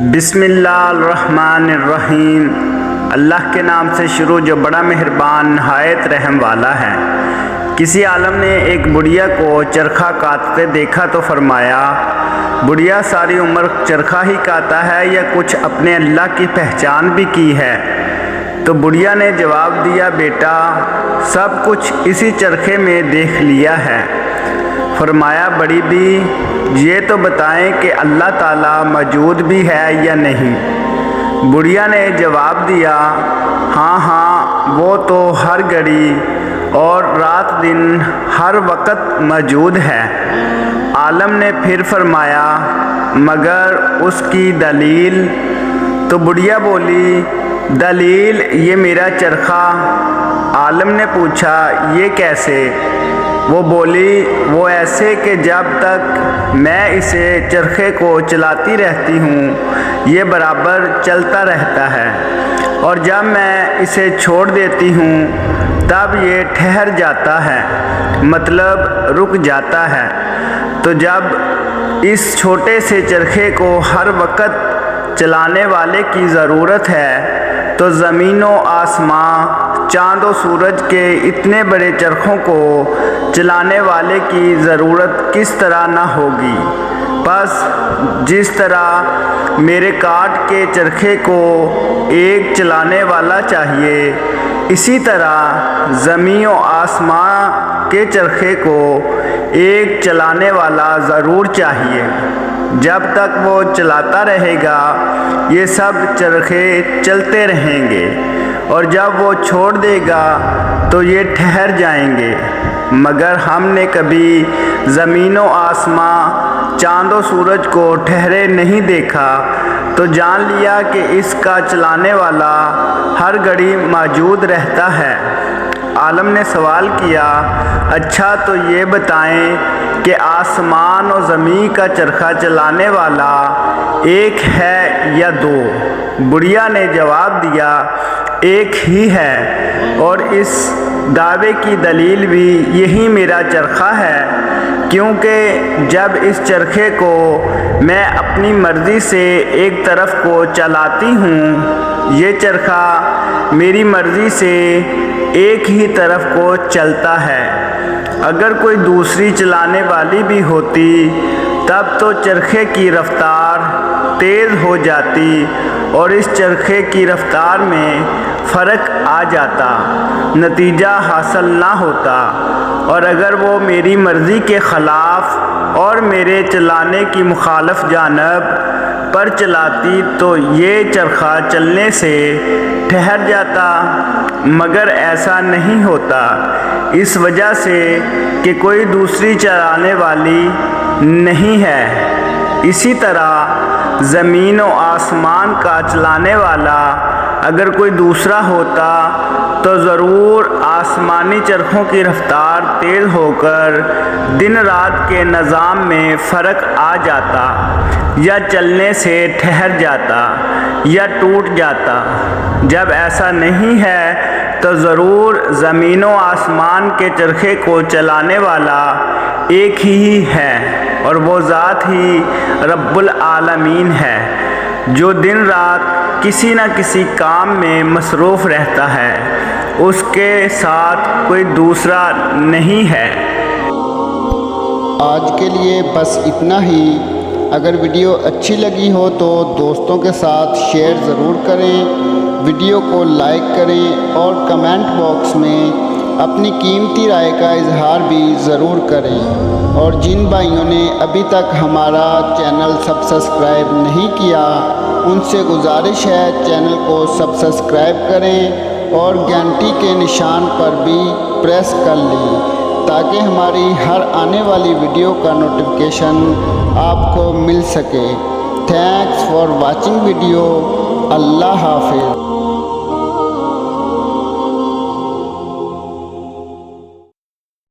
بسم اللہ الرحمن الرحیم۔ اللہ کے نام سے شروع جو بڑا مہربان نہایت رحم والا ہے۔ کسی عالم نے ایک بڑھیا کو چرخہ کاٹتے دیکھا تو فرمایا، بڑھیا ساری عمر چرخہ ہی کاتا ہے یا کچھ اپنے اللہ کی پہچان بھی کی ہے؟ تو بڑھیا نے جواب دیا، بیٹا سب کچھ اسی چرخے میں دیکھ لیا ہے۔ فرمایا، بڑی بھی یہ تو بتائیں کہ اللہ تعالیٰ موجود بھی ہے یا نہیں؟ بڑھیا نے جواب دیا، ہاں وہ تو ہر گھڑی اور رات دن ہر وقت موجود ہے۔ عالم نے پھر فرمایا، مگر اس کی دلیل؟ تو بڑھیا بولی، دلیل یہ میرا چرخہ۔ عالم نے پوچھا، یہ کیسے؟ وہ بولی، وہ ایسے کہ جب تک میں اسے چرخے کو چلاتی رہتی ہوں یہ برابر چلتا رہتا ہے، اور جب میں اسے چھوڑ دیتی ہوں تب یہ ٹھہر جاتا ہے، مطلب رک جاتا ہے۔ تو جب اس چھوٹے سے چرخے کو ہر وقت چلانے والے کی ضرورت ہے تو زمین و آسمان، چاند و سورج کے اتنے بڑے چرخوں کو چلانے والے کی ضرورت کس طرح نہ ہوگی؟ بس جس طرح میرے کاٹ کے چرخے کو ایک چلانے والا چاہیے، اسی طرح زمین و آسمان کے چرخے کو ایک چلانے والا ضرور چاہیے۔ جب تک وہ چلاتا رہے گا یہ سب چرخے چلتے رہیں گے، اور جب وہ چھوڑ دے گا تو یہ ٹھہر جائیں گے۔ مگر ہم نے کبھی زمین و آسمان، چاند و سورج کو ٹھہرے نہیں دیکھا، تو جان لیا کہ اس کا چلانے والا ہر گھڑی موجود رہتا ہے۔ عالم نے سوال کیا، اچھا تو یہ بتائیں کہ آسمان و زمین کا چرخہ چلانے والا ایک ہے یا دو؟ بڑھیا نے جواب دیا، ایک ہی ہے، اور اس دعوے کی دلیل بھی یہی میرا چرخہ ہے، کیونکہ جب اس چرخے کو میں اپنی مرضی سے ایک طرف کو چلاتی ہوں یہ چرخہ میری مرضی سے ایک ہی طرف کو چلتا ہے۔ اگر کوئی دوسری چلانے والی بھی ہوتی تب تو چرخے کی رفتار تیز ہو جاتی اور اس چرخے کی رفتار میں فرق آ جاتا، نتیجہ حاصل نہ ہوتا، اور اگر وہ میری مرضی کے خلاف اور میرے چلانے کی مخالف جانب پر چلاتی تو یہ چرخہ چلنے سے ٹھہر جاتا، مگر ایسا نہیں ہوتا، اس وجہ سے کہ کوئی دوسری چلانے والی نہیں ہے۔ اسی طرح زمین و آسمان کا چلانے والا اگر کوئی دوسرا ہوتا تو ضرور آسمانی چرخوں کی رفتار تیز ہو کر دن رات کے نظام میں فرق آ جاتا، یا چلنے سے ٹھہر جاتا یا ٹوٹ جاتا۔ جب ایسا نہیں ہے تو ضرور زمین و آسمان کے چرخے کو چلانے والا ایک ہی ہے، اور وہ ذات ہی رب العالمین ہے جو دن رات کسی نہ کسی کام میں مصروف رہتا ہے، اس کے ساتھ کوئی دوسرا نہیں ہے۔ آج کے لیے بس اتنا ہی۔ اگر ویڈیو اچھی لگی ہو تو دوستوں کے ساتھ شیئر ضرور کریں، ویڈیو کو لائک کریں اور کمنٹ باکس میں اپنی قیمتی رائے کا اظہار بھی ضرور کریں، اور جن بھائیوں نے ابھی تک ہمارا چینل سبسکرائب نہیں کیا ان سے گزارش ہے چینل کو سبسکرائب کریں اور گھنٹی کے نشان پر بھی پریس کر لیں تاکہ ہماری ہر آنے والی ویڈیو کا نوٹیفیکیشن آپ کو مل سکے۔ Thanks for watching video. اللہ حافظ۔